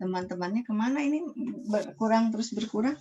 Teman-temannya kemana ini? Berkurang terus berkurang.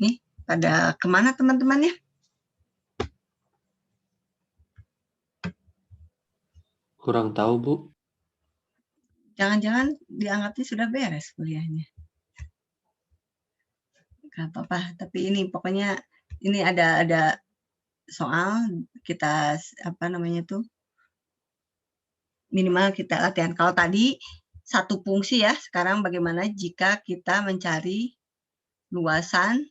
Nih, pada kemana teman-temannya? Kurang tahu, Bu. Jangan-jangan dianggapnya sudah beres kuliahnya. Gak apa-apa, tapi ini pokoknya ini ada soal kita apa namanya tuh minimal kita latihan. Kalau tadi satu fungsi ya, sekarang bagaimana jika kita mencari luasan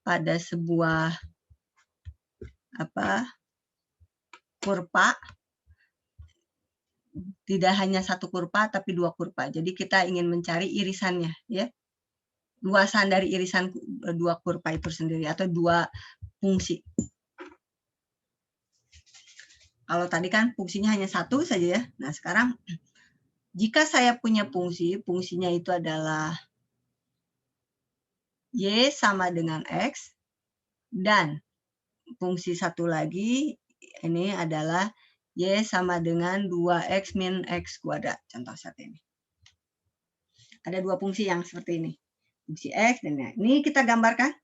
pada sebuah apa kurva, tidak hanya satu kurva tapi dua kurva. Jadi kita ingin mencari irisannya ya. Luasan dari irisan dua kurva itu sendiri atau dua fungsi. Kalau tadi kan fungsinya hanya satu saja ya. Nah, sekarang jika saya punya fungsi, fungsinya itu adalah Y sama dengan X, dan fungsi satu lagi ini adalah Y sama dengan 2X min X kuadrat. Contoh saat ini. Ada dua fungsi yang seperti ini. Fungsi X dan ini kita gambarkan.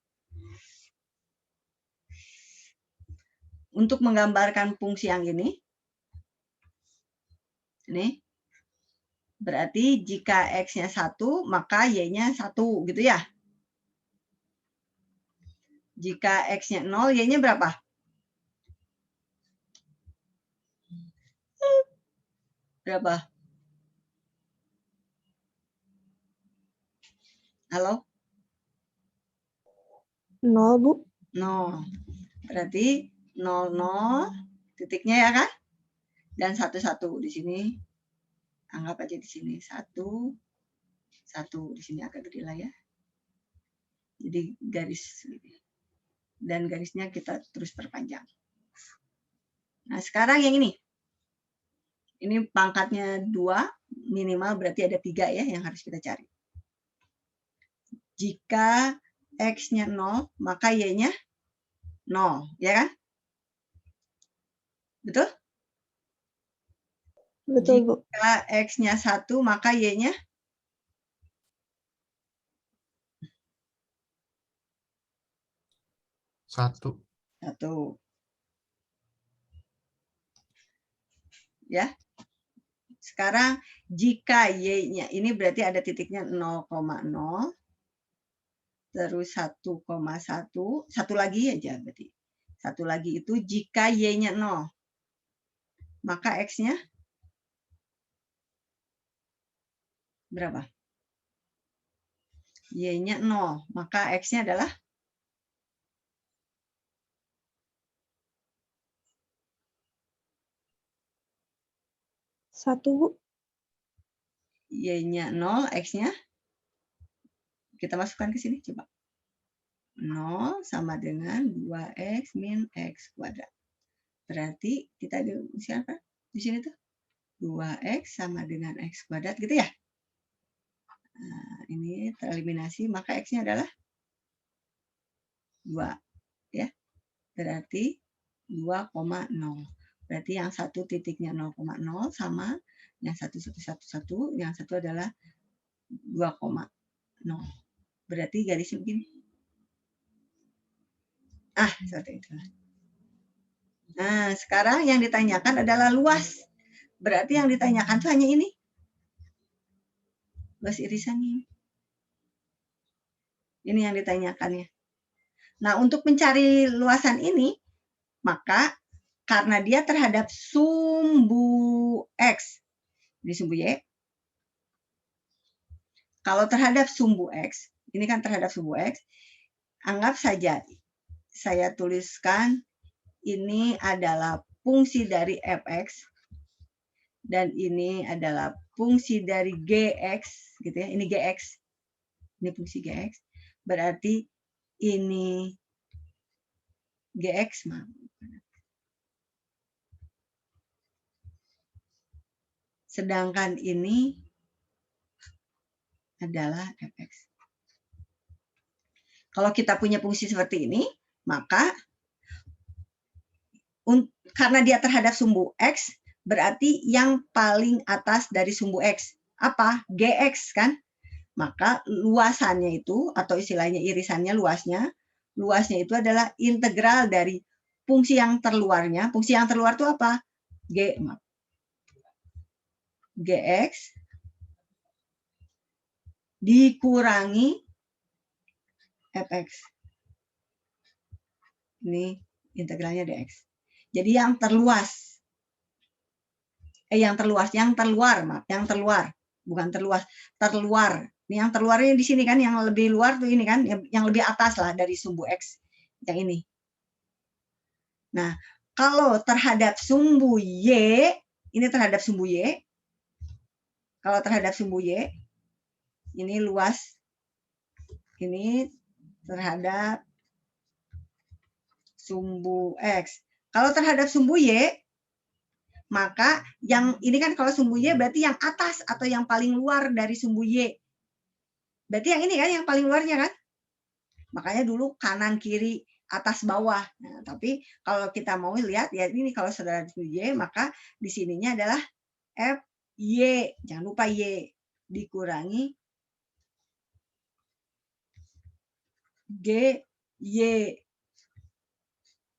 Untuk menggambarkan fungsi yang ini berarti jika X-nya 1, maka Y-nya 1, gitu ya. Jika X-nya 0, Y-nya berapa? Berapa? Halo? 0, Bu. 0. Berarti 0, 0, titiknya ya kan? Dan 1, 1 di sini. Anggap aja di sini 1, 1 di sini agak gede lah ya. Jadi garis dan garisnya kita terus perpanjang. Nah, sekarang yang ini. Ini pangkatnya 2, minimal berarti ada 3 ya yang harus kita cari. Jika X-nya 0, maka Y-nya 0, ya kan? Betul? Betul, Bu. Jika X-nya 1, maka Y-nya 1. 1. Ya. Sekarang jika Y-nya ini berarti ada titiknya 0,0 terus 1,1, satu lagi aja berarti. Satu lagi itu jika Y-nya 0, maka X-nya berapa? Y-nya 0, maka X-nya adalah 1, Bu. Y-nya 0, X-nya kita masukkan ke sini coba. 0 sama dengan 2X min X kuadrat. Berarti kita di siapa? Di sini tuh 2X sama dengan X kuadrat gitu ya. Nah, ini tereliminasi, maka X-nya adalah 2. Ya. Berarti 2,0. Berarti yang satu titiknya 0,0 sama yang 1,111, yang satu adalah 2,0. Berarti garisnya begini. Seperti itu. Nah, sekarang yang ditanyakan adalah luas. Berarti yang ditanyakan itu hanya ini. Luas irisannya. Ini yang ditanyakannya. Nah, untuk mencari luasan ini, maka karena dia terhadap sumbu X, ini sumbu Y. Kalau terhadap sumbu X, ini kan terhadap sumbu X, anggap saja saya tuliskan ini adalah fungsi dari fx dan ini adalah fungsi dari gx, gitu ya. Ini gx, ini fungsi gx. Berarti ini gx, sedangkan ini adalah fx. Kalau kita punya fungsi seperti ini, maka karena dia terhadap sumbu X, berarti yang paling atas dari sumbu X. Apa? Gx kan? Maka luasannya itu, atau istilahnya irisannya luasnya itu adalah integral dari fungsi yang terluarnya. Fungsi yang terluar itu apa? Gx dikurangi fx. Ini integralnya dx. Jadi yang terluas. Yang terluar, bukan terluas, terluar. Ini yang terluarnya di sini kan, yang lebih luar tuh ini kan, yang lebih atas lah dari sumbu X, yang ini. Nah, kalau terhadap sumbu Y, ini terhadap sumbu Y, kalau terhadap sumbu Y, ini luas, ini terhadap sumbu X. Kalau terhadap sumbu Y, maka yang ini kan kalau sumbu Y berarti yang atas atau yang paling luar dari sumbu Y. Berarti yang ini kan yang paling luarnya kan? Makanya dulu kanan, kiri, atas, bawah. Nah, tapi kalau kita mau lihat, ya ini kalau saudara sumbu Y, maka di sininya adalah FY. Jangan lupa Y. Dikurangi GY.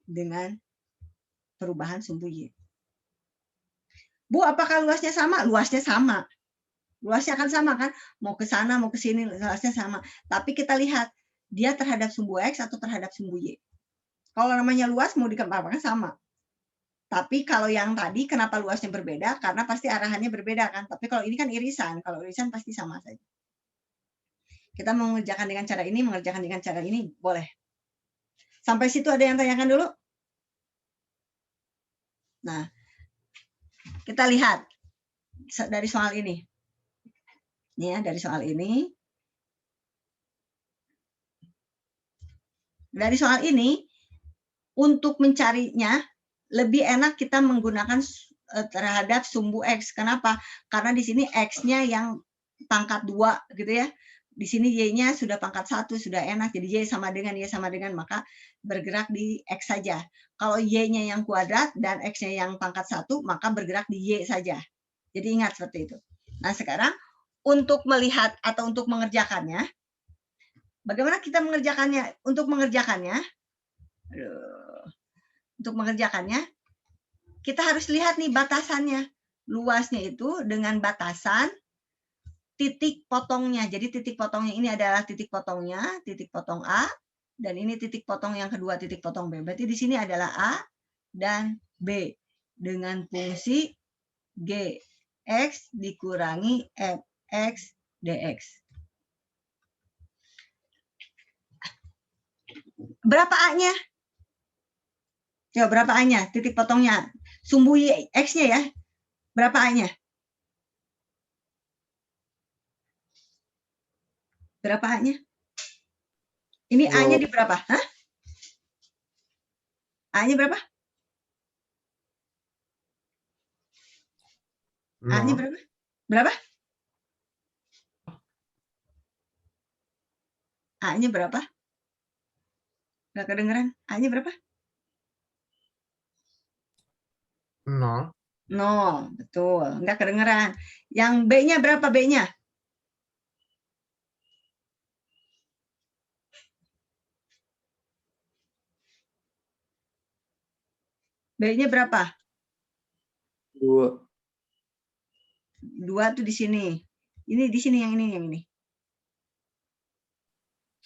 Dengan perubahan sumbu Y. Bu, apakah luasnya sama? Luasnya sama. Luasnya akan sama kan? Mau ke sana, mau ke sini, luasnya sama. Tapi kita lihat, dia terhadap sumbu X atau terhadap sumbu Y. Kalau namanya luas, mau dikembangkan sama. Tapi kalau yang tadi, kenapa luasnya berbeda? Karena pasti arahannya berbeda kan? Tapi kalau ini kan irisan. Kalau irisan pasti sama saja. Kita mengerjakan dengan cara ini, mengerjakan dengan cara ini, boleh. Sampai situ ada yang tanyakan dulu? Nah, kita lihat dari soal ini. Ini ya, dari soal ini. Dari soal ini, untuk mencarinya, lebih enak kita menggunakan terhadap sumbu X. Kenapa? Karena di sini X-nya yang pangkat 2, gitu ya. Di sini Y-nya sudah pangkat 1, sudah enak. Jadi Y sama dengan, maka bergerak di X saja. Kalau Y-nya yang kuadrat dan X-nya yang pangkat 1, maka bergerak di Y saja. Jadi ingat seperti itu. Nah, sekarang untuk melihat atau untuk mengerjakannya, bagaimana kita mengerjakannya? Untuk mengerjakannya, kita harus lihat nih batasannya. Luasnya itu dengan batasan titik potongnya. Jadi titik potongnya ini adalah titik potongnya, titik potong A, dan ini titik potong yang kedua, titik potong B. Berarti di sini adalah A dan B dengan fungsi Gx dikurangi Fx dx. Berapa A-nya? Ya, berapa A-nya? Titik potongnya. Sumbu X-nya ya. Berapa A-nya? Berapa A-nya? Ini A-nya di berapa? Hah? A-nya berapa? A-nya berapa? Berapa? A-nya berapa? Nggak kedengeran. A-nya berapa? 0. 0, betul. Nggak kedengeran. Yang B-nya berapa B-nya? B-nya berapa? 2. 2 tuh di sini. Ini di sini yang ini.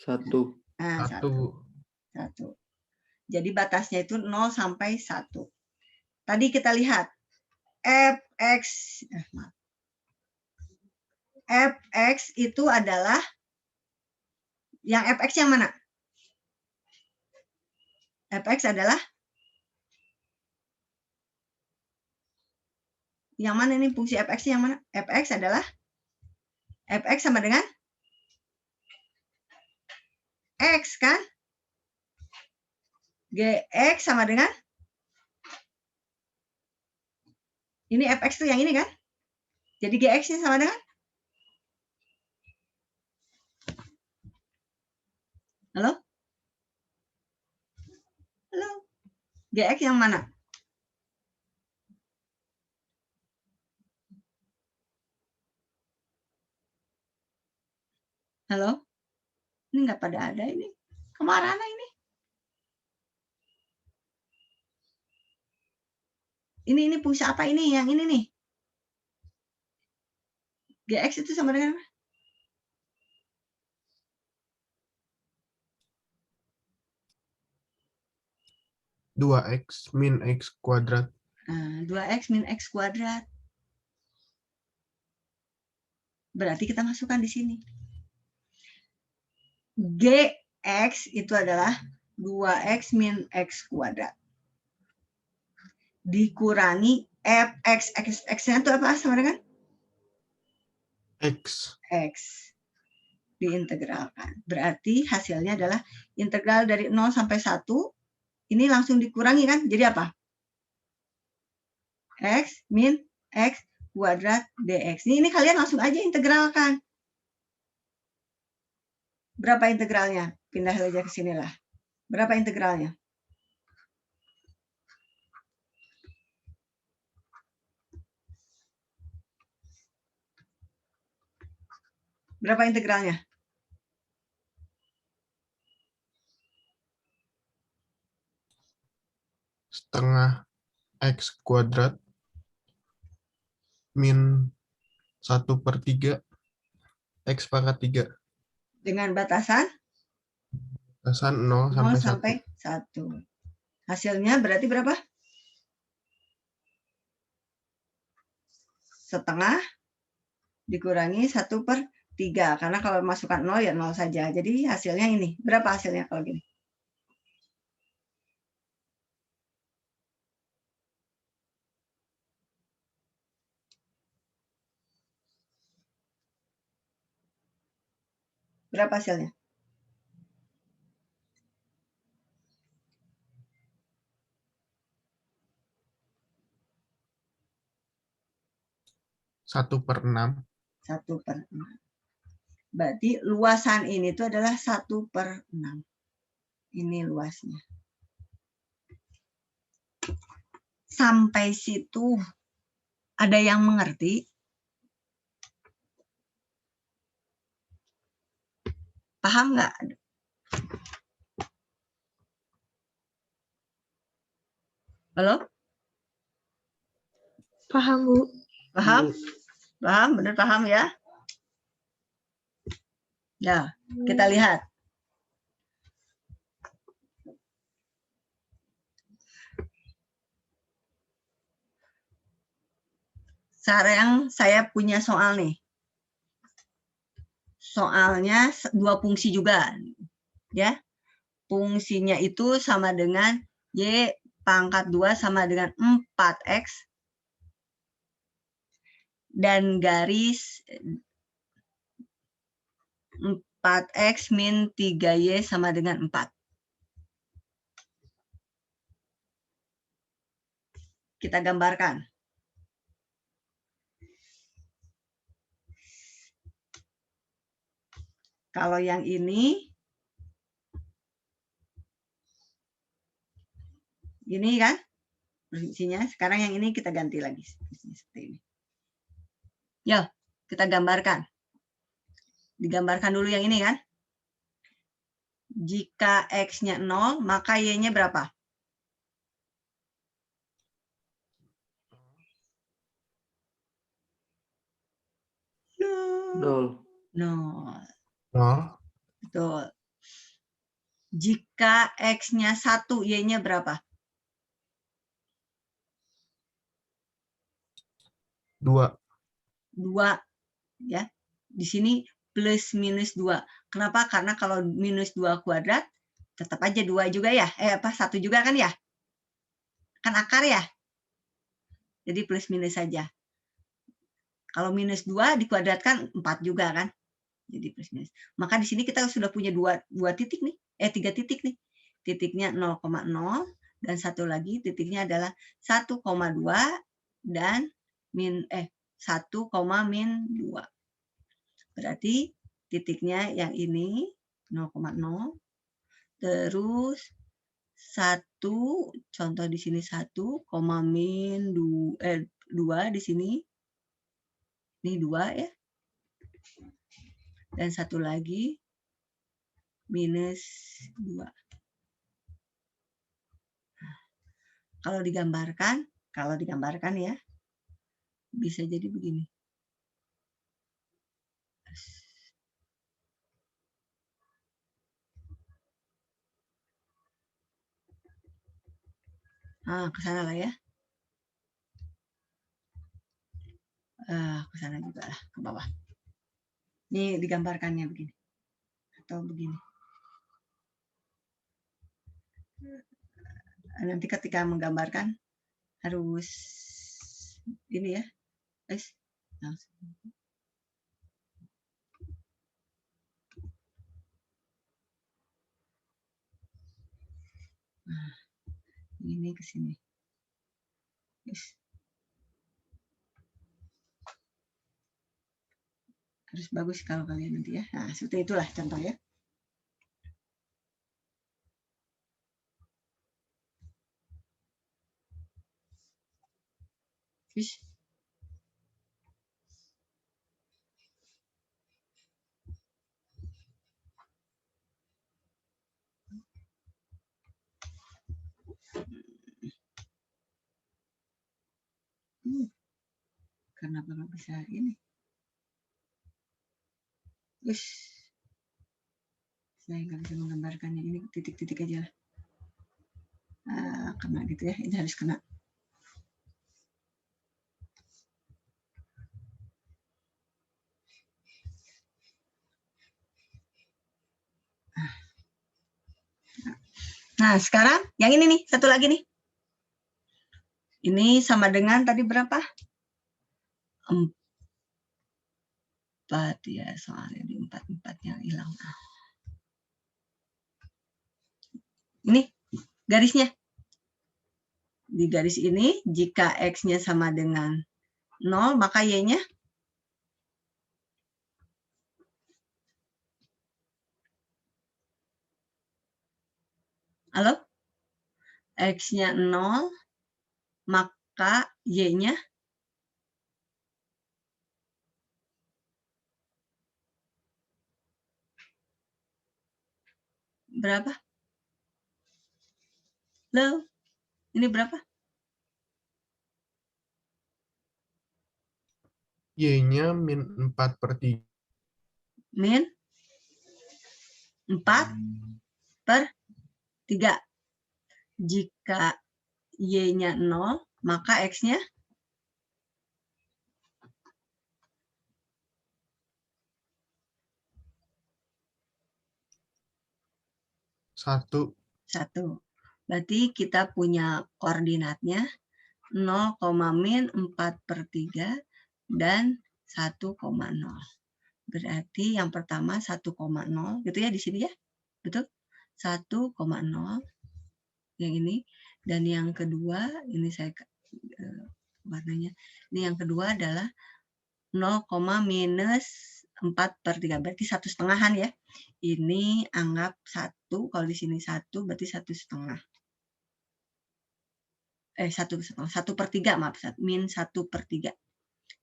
1. Nah, 1. Jadi batasnya itu 0 sampai 1. Tadi kita lihat fx itu adalah yang fx yang mana? Fx adalah yang mana ini fungsi fx yang mana? Fx adalah fx sama dengan x kan? Gx sama dengan ini fx tuh yang ini kan? Jadi gx-nya sama dengan Halo? Gx yang mana? Halo? Ini nggak pada ada ini. Kemana ini? Ini fungsi apa ini? Yang ini nih. Gx itu sama dengan apa? 2x min x kuadrat. 2x min x kuadrat. Berarti kita masukkan di sini. Gx itu adalah 2x min x kuadrat. Dikurangi fx. X-nya itu apa sama dengan? X. X. Diintegralkan. Berarti hasilnya adalah integral dari 0 sampai 1. Ini langsung dikurangi kan? Jadi apa? X min X kuadrat dx. Ini kalian langsung aja integralkan. Berapa integralnya? Pindah aja ke sinilah. Berapa integralnya? Berapa integralnya? Setengah x kuadrat min 1/3 x pangkat 3. Dengan batasan Batasan 0 sampai 1. Hasilnya berarti berapa? Setengah dikurangi 1/3. Karena kalau masukkan 0 ya 0 saja. Jadi hasilnya ini. Berapa hasilnya kalau gini? Berapa hasilnya? Satu per 6. 1/6. Berarti luasan ini itu adalah 1/6. Ini luasnya. Sampai situ ada yang mengerti? Paham nggak? Halo? Paham, Bu. Paham? Paham? Benar paham ya? Ya, kita lihat. Sekarang saya punya soal nih. Soalnya 2 fungsi juga. Ya. Fungsinya itu sama dengan Y pangkat 2 sama dengan 4X. Dan garis 4X min 3Y sama dengan 4. Kita gambarkan. Kalau yang ini kan posisinya. Sekarang yang ini kita ganti lagi seperti ini. Ya, kita gambarkan. Digambarkan dulu yang ini kan. Jika X-nya 0, maka Y-nya berapa? 0. 0. 0. Betul. Jika X-nya 1, Y-nya berapa? 2. 2. Ya. Di sini plus minus 2. Kenapa? Karena kalau minus 2 kuadrat, tetap aja 2 juga ya. 1 juga kan ya? Kan akar ya? Jadi plus minus saja. Kalau minus 2 dikuadratkan 4 juga kan? Jadi plus minus. Maka di sini kita sudah punya 2 titik nih. 3 titik nih. Titiknya 0,0 dan satu lagi titiknya adalah 1,2 dan 1, min 2. Berarti titiknya yang ini 0,0 terus 1, contoh di sini 1, min 2 di sini. Ini 2 ya. Dan satu lagi minus 2. Kalau digambarkan ya, bisa jadi begini. Ke sana lah ya. Ke sana juga lah, ke bawah. Ini digambarkannya begini. Atau begini. Nanti ketika menggambarkan harus ini ya. Langsung. Nah, ini ke sini. Harus bagus kalau kalian nanti ya. Nah, seperti itulah contoh ya. Fish. Kenapa nggak bisa ini? Saya nggak bisa menggambarkannya. Ini titik-titik aja lah. Kena gitu ya. Ini harus kena. Nah, sekarang yang ini nih, satu lagi nih. Ini sama dengan tadi berapa? 4 ya, soalnya di 4-4-nya hilang. Ini garisnya. Di garis ini, jika X-nya sama dengan 0, maka Y-nya halo? X-nya 0, maka Y-nya berapa? Loh, ini berapa? Y-nya min 4/3. Min 4/3. Jika Y-nya 0, maka X-nya 1. 1. Berarti kita punya koordinatnya 0, min 4/3 dan 1,0. Berarti yang pertama 1,0 gitu ya di sini ya. Betul? 1,0 yang ini, dan yang kedua ini saya warnanya. Ini yang kedua adalah 0, minus 4/3, berarti 1,5-an ya. Ini anggap 1, kalau di sini 1 berarti 1,5. 1/3, maaf, min 1/3.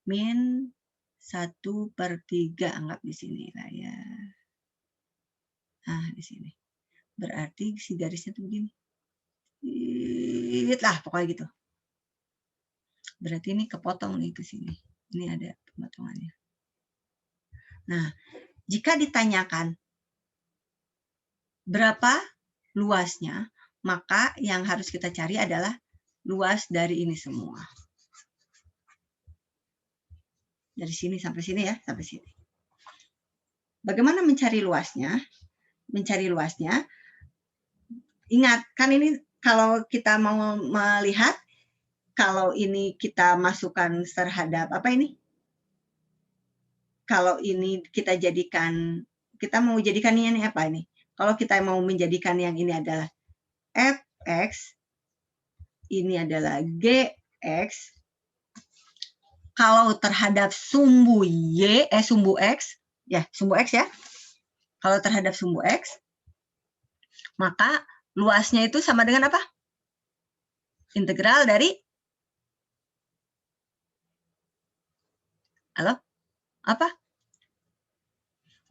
Min 1/3 anggap di sini lah ya. Nah, di sini. Berarti si garisnya tuh begini. Lah, pokoknya gitu. Berarti ini kepotong nih ke sini. Ini ada pemotongannya. Nah, jika ditanyakan berapa luasnya, maka yang harus kita cari adalah luas dari ini semua. Dari sini sampai sini ya, sampai sini. Bagaimana mencari luasnya? Mencari luasnya, ingat, kan ini kalau kita mau melihat, kalau ini kita masukkan terhadap, apa ini? Kalau ini kita jadikan, kita mau jadikan ini apa ini? Kalau kita mau menjadikan yang ini adalah fx, ini adalah gx, kalau terhadap sumbu y, sumbu x, ya sumbu x ya, kalau terhadap sumbu x, maka luasnya itu sama dengan apa? Integral dari, halo, apa?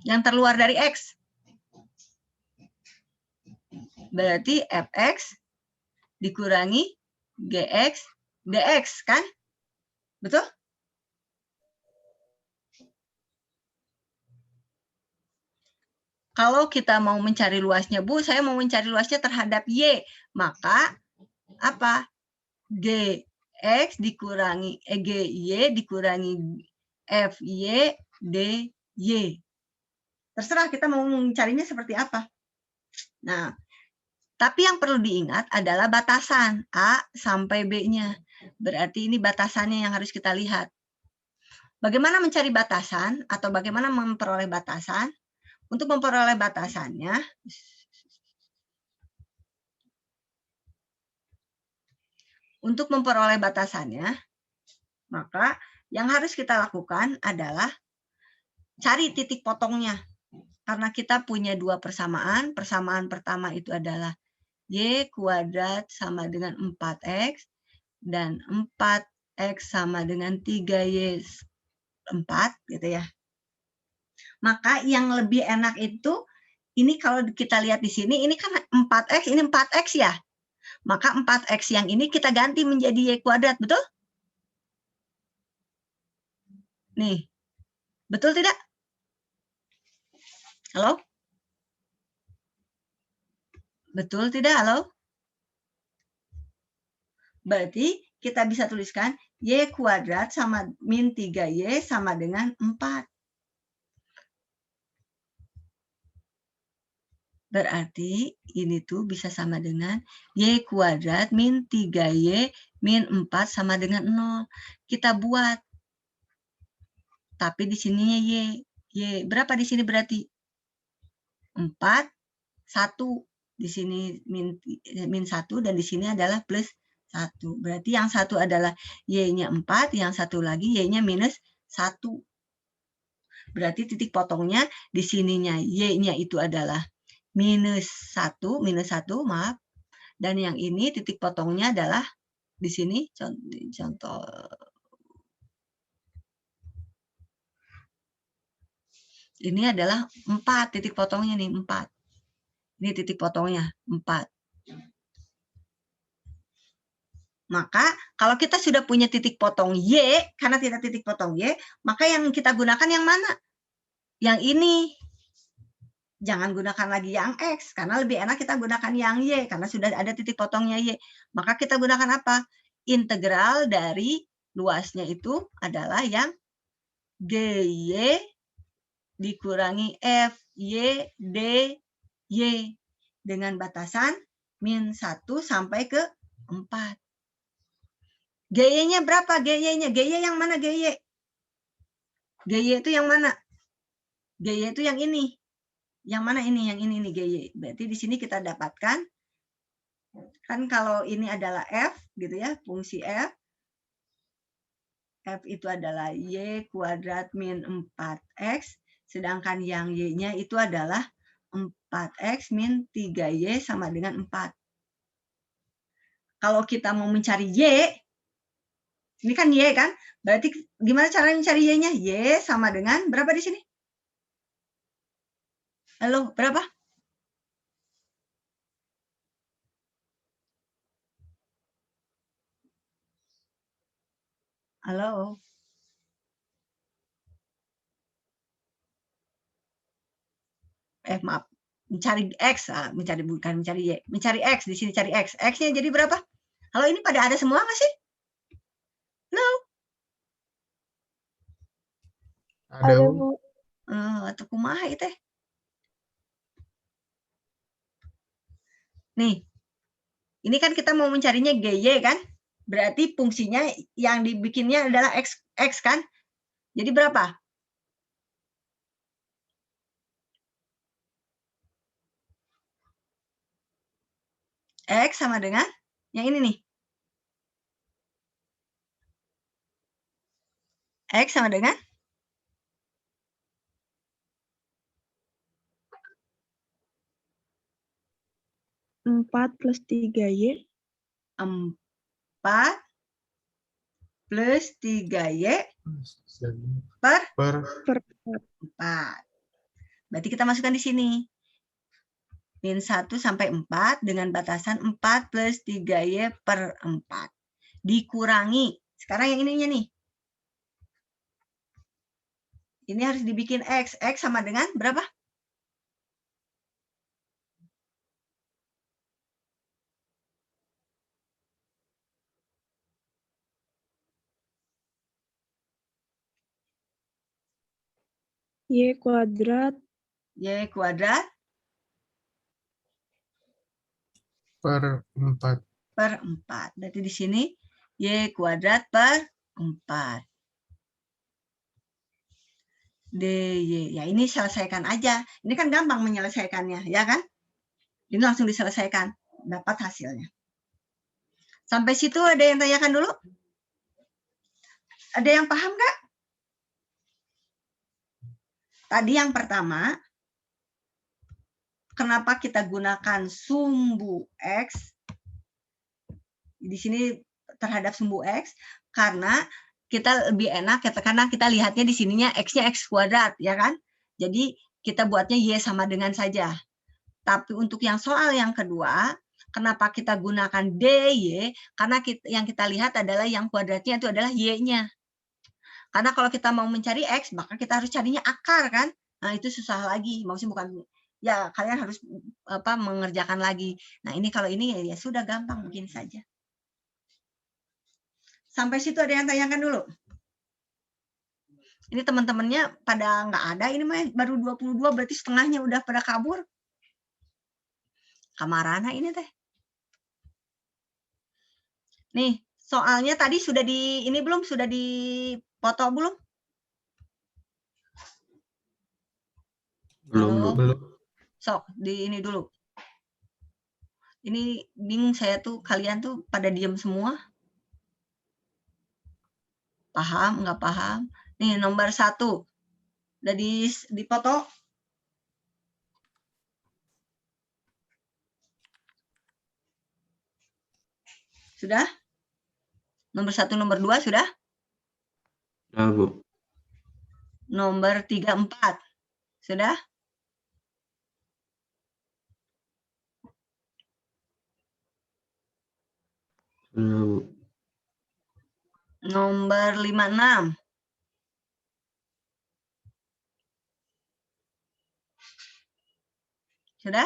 Yang terluar dari x. Berarti fx dikurangi gx dx, kan? Betul? Kalau kita mau mencari luasnya, Bu, saya mau mencari luasnya terhadap Y, maka apa? Gx dikurangi Gy dikurangi Fy dy. Terserah kita mau mencarinya seperti apa. Nah, tapi yang perlu diingat adalah batasan A sampai B-nya. Berarti ini batasannya yang harus kita lihat. Bagaimana mencari batasan atau bagaimana memperoleh batasan? Untuk memperoleh batasannya, maka yang harus kita lakukan adalah cari titik potongnya. Karena kita punya dua persamaan. Persamaan pertama itu adalah y kuadrat sama dengan 4x, dan 4x sama dengan 3y 4, gitu ya. Maka yang lebih enak itu, ini kalau kita lihat di sini, ini kan 4x, ini 4x ya. Maka 4x yang ini kita ganti menjadi y kuadrat, betul? Nih, betul tidak? Halo? Betul tidak? Halo? Berarti kita bisa tuliskan y kuadrat sama min 3y sama dengan 4. Berarti ini tuh bisa sama dengan y kuadrat min 3y min 4 sama dengan 0. Kita buat. Tapi di sininya y. Y berapa di sini berarti? 4, 1. Di sini min 1 dan di sini adalah plus 1. Berarti yang satu adalah y-nya 4, yang satu lagi y-nya minus 1. Berarti titik potongnya di sininya y-nya itu adalah minus 1, maaf. Dan yang ini titik potongnya adalah di sini, contoh. Ini adalah 4, titik potongnya nih, 4. Ini titik potongnya, 4. Maka kalau kita sudah punya titik potong Y, karena tidak titik potong Y, maka yang kita gunakan yang mana? Yang ini. Jangan gunakan lagi yang X, karena lebih enak kita gunakan yang Y, karena sudah ada titik potongnya Y. Maka kita gunakan apa? Integral dari luasnya itu adalah yang GY dikurangi FY DY dengan batasan min 1 sampai ke 4. GY-nya berapa? GY-nya. GY yang mana GY? GY itu yang mana? GY itu yang ini. Yang mana ini? Yang ini nih GY. Berarti di sini kita dapatkan, kan kalau ini adalah F, gitu ya, fungsi F. F itu adalah Y kuadrat min 4X, sedangkan yang Y-nya itu adalah 4X min 3Y sama dengan 4. Kalau kita mau mencari Y, ini kan Y kan? Berarti gimana caranya mencari Y-nya? Y sama dengan berapa di sini? Halo, berapa? Halo. Maaf, mencari X, bukan mencari Y, mencari X, di sini cari X. X-nya jadi berapa? Halo, ini pada ada semua nggak sih? Halo? Ada, Bu. Atau kumaha itu? Nih, ini kan kita mau mencarinya GY kan? Berarti fungsinya yang dibikinnya adalah X kan? Jadi berapa? X sama dengan yang ini nih. X sama dengan 4 plus 3Y. 4 plus 3Y per per 4. Berarti kita masukkan di sini. Min 1 sampai 4 dengan batasan 4 plus 3Y per 4. Dikurangi. Sekarang yang ininya nih. Ini harus dibikin X. X sama dengan berapa? Y kuadrat. Y kuadrat per 4. per 4. Berarti di sini Y kuadrat per 4. DY. Ya ini selesaikan aja. Ini kan gampang menyelesaikannya, ya kan? Ini langsung diselesaikan. Dapat hasilnya. Sampai situ ada yang tanyakan dulu? Ada yang paham nggak? Tadi yang pertama, kenapa kita gunakan sumbu X? Di sini terhadap sumbu X, karena kita lebih enak, karena kita lihatnya di sininya X-nya X kuadrat, ya kan? Jadi kita buatnya Y sama dengan saja. Tapi untuk yang soal yang kedua, kenapa kita gunakan DY? Karena yang kita lihat adalah yang kuadratnya itu adalah Y-nya. Karena kalau kita mau mencari X, maka kita harus carinya akar, kan? Nah, itu susah lagi. Maksudnya bukan, ya kalian harus mengerjakan lagi. Nah, ini kalau ini ya sudah gampang, begini saja. Sampai situ ada yang tanyakan dulu? Ini teman-temannya pada nggak ada, ini mah baru 22, berarti setengahnya udah pada kabur. Kamarana ini teh. Nih, soalnya tadi sudah ini belum? Sudah dipoto belum? Belum, Bu. Belum. Sok, di ini dulu. Ini bingung saya tuh, kalian tuh pada diem semua. Paham, nggak paham? Nih, nomor 1. Udah dipoto? Sudah? Nomor 1, nomor 2 sudah? Sudah, Bu. Nomor 3, 4. Sudah? Sudah, Bu. Nomor 5, 6. Sudah?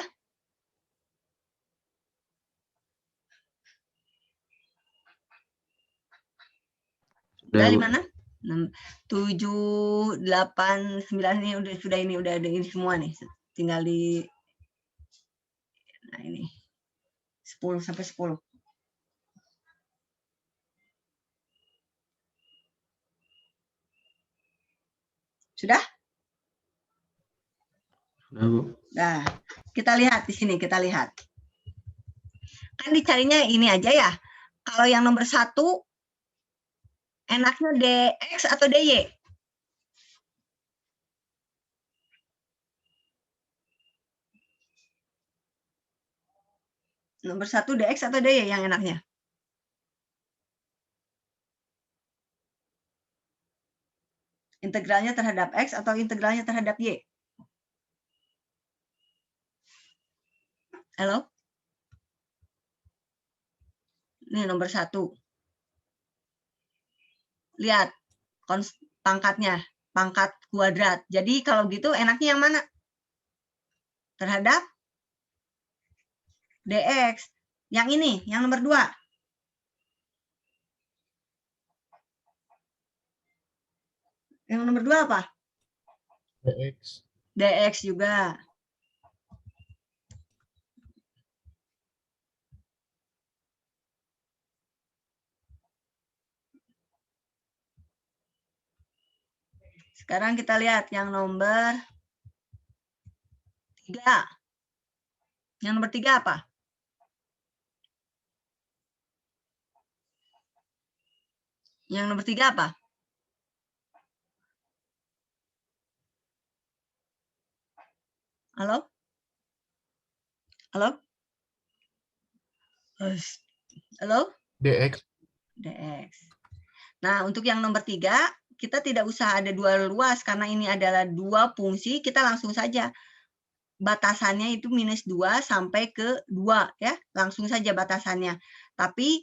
Sudah, Bu. 5, 6? 7, 8, 9 ini udah ini semua nih. Tinggal di nah ini 10 sampai 10. Sudah? Sudah, Bu. Nah, kita lihat di sini, kita lihat. Kan dicarinya ini aja ya. Kalau yang nomor 1 enaknya DX atau DY? Nomor 1 DX atau DY yang enaknya? Integralnya terhadap X atau integralnya terhadap Y? Halo? Ini nomor 1. Lihat pangkatnya, pangkat kuadrat. Jadi kalau gitu enaknya yang mana? terhadap dx. Yang ini, yang nomor 2. Yang nomor 2 apa? dx. dx juga. Sekarang kita lihat yang nomor 3. Yang nomor 3 apa? Yang nomor 3 apa? Halo? Halo? Halo? dx. dx. Nah, untuk yang nomor 3, kita tidak usah ada dua luas karena ini adalah dua fungsi, kita langsung saja. Batasannya itu -2 sampai ke 2 ya, langsung saja batasannya. Tapi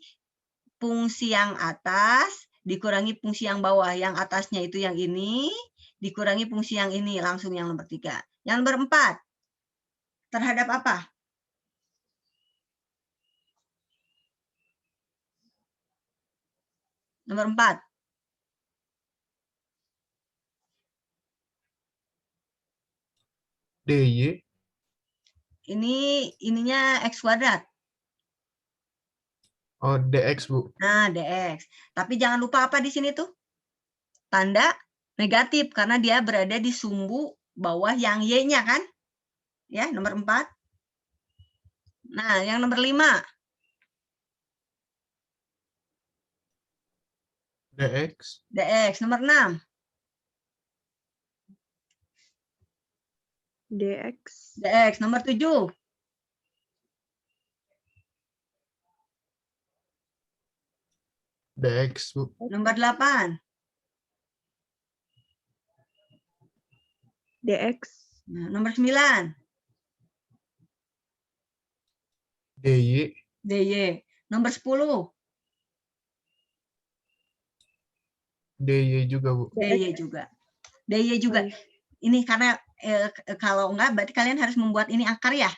fungsi yang atas dikurangi fungsi yang bawah, yang atasnya itu yang ini dikurangi fungsi yang ini, langsung yang nomor 3. Yang nomor 4 terhadap apa? Nomor 4. dy. Ininya x kuadrat. Oh, dx, Bu. Nah, dx. Tapi jangan lupa apa di sini tuh? Tanda negatif karena dia berada di sumbu bawah yang y-nya kan? Ya, nomor 4. Nah, yang nomor 5. dx. dx. Nomor 6. dx. dx. Nomor 7. dx, Bu. Nomor 8. dx. Nah, nomor 9. dy. dy. Nomor 10. dy juga, Bu. dy juga. dy juga. Oh, iya. Ini karena kalau enggak berarti kalian harus membuat ini akar ya.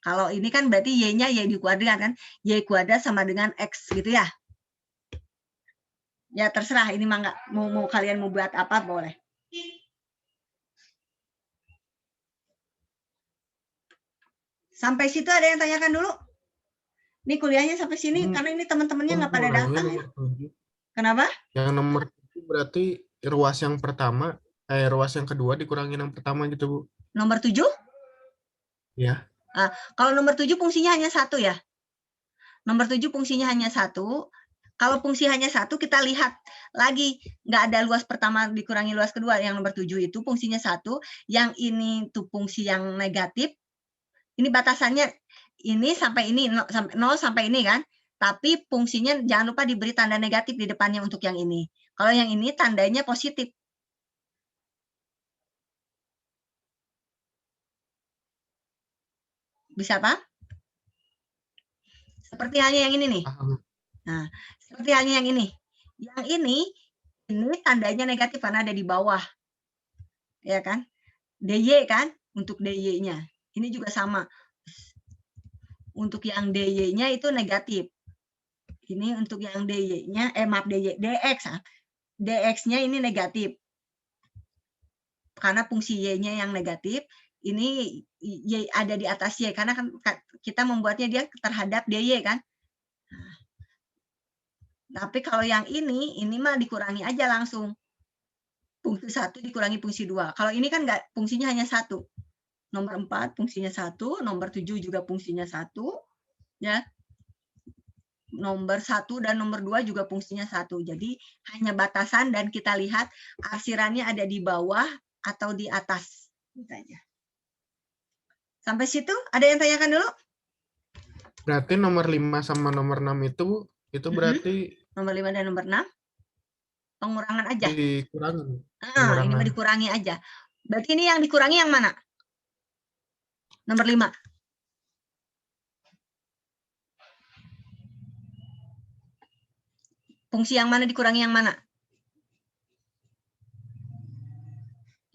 Kalau ini kan berarti y-nya y di kuadrat kan. Y kuadrat sama dengan x gitu ya. Ya terserah ini mah enggak mau kalian mau buat apa boleh. Sampai situ ada yang tanyakan dulu? Ini kuliahnya sampai sini karena ini teman-temannya nggak pada Kurangnya datang ya. nomor 7. Kenapa? Yang nomor 7 berarti ruas yang pertama, ruas yang kedua dikurangi yang pertama gitu, Bu. Nomor 7? Ya. Kalau nomor 7 fungsinya hanya 1 ya. Nomor 7 fungsinya hanya 1. Kalau fungsi hanya 1 kita lihat lagi nggak ada luas pertama dikurangi luas kedua. Yang nomor 7 itu fungsinya 1. Yang ini tuh fungsi yang negatif. Ini batasannya ini sampai ini 0 sampai ini kan. Tapi fungsinya jangan lupa diberi tanda negatif di depannya untuk yang ini. Kalau yang ini tandanya positif. Bisa apa? Seperti halnya yang ini nih. Nah, seperti halnya yang ini. Yang ini tandanya negatif karena ada di bawah. Ya kan? dy kan untuk dy-nya. Ini juga sama. Untuk yang dy-nya itu negatif. Ini untuk yang dy-nya maaf dx. dx-nya ini negatif. Karena fungsi y-nya yang negatif, ini y ada di atas y karena kan kita membuatnya dia terhadap dy kan. Tapi kalau yang ini mah dikurangi aja langsung. Fungsi 1 dikurangi fungsi 2. Kalau ini kan enggak, fungsinya hanya 1. Nomor 4 fungsinya 1, nomor 7 juga fungsinya 1. Ya. Nomor 1 dan nomor 2 juga fungsinya 1. Jadi hanya batasan dan kita lihat arsirannya ada di bawah atau di atas. Gitu aja. Sampai situ ada yang tanyakan dulu? Berarti nomor 5 sama nomor 6 itu berarti nomor 5 dan nomor 6 pengurangan aja. Dikurangi. Ini mah dikurangi aja. Berarti ini yang dikurangi yang mana? Nomor 5. Fungsi yang mana dikurangi yang mana?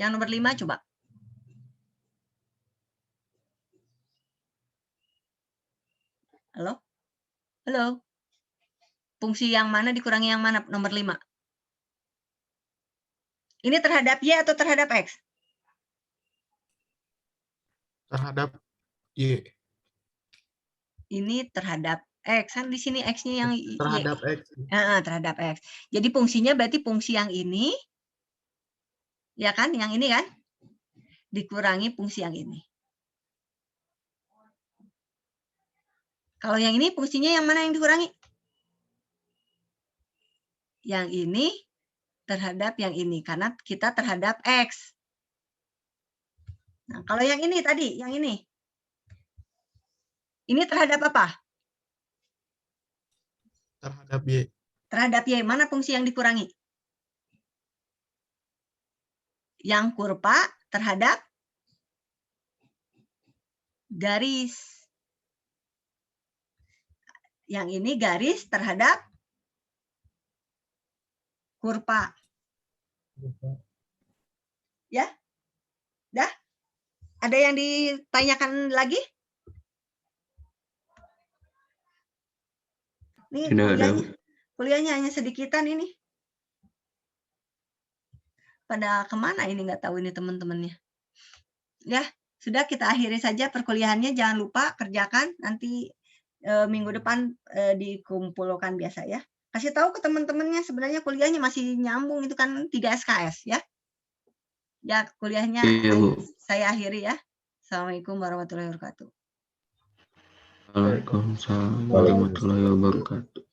Yang nomor 5 coba. Halo? Halo? Fungsi yang mana dikurangi yang mana? Nomor 5. Ini terhadap Y atau terhadap X? Terhadap Y. Ini terhadap X. Kan di sini X-nya yang Y. Terhadap X. Terhadap X. Jadi fungsinya berarti fungsi yang ini, ya kan? Yang ini kan? Dikurangi fungsi yang ini. Kalau yang ini fungsinya yang mana yang dikurangi? Yang ini terhadap yang ini. Karena kita terhadap X. Nah, kalau yang ini tadi, yang ini. Ini terhadap apa? Terhadap Y. Terhadap Y. Mana fungsi yang dikurangi? Yang kurva terhadap garis. Yang ini garis terhadap kurva. Ya? Dah? Ada yang ditanyakan lagi? Nih Tidak ada, Bu. kuliahnya hanya sedikitan ini. Pada kemana ini nggak tahu ini teman-temannya. Ya, sudah kita akhiri saja perkuliahannya. Jangan lupa kerjakan nanti minggu depan dikumpulkan biasa ya. Kasih tahu ke teman-temannya sebenarnya kuliahnya masih nyambung itu kan 3 SKS ya. Ya, kuliahnya Iya, Bu. saya akhiri ya. Assalamualaikum warahmatullahi wabarakatuh. Waalaikumsalam warahmatullahi wabarakatuh.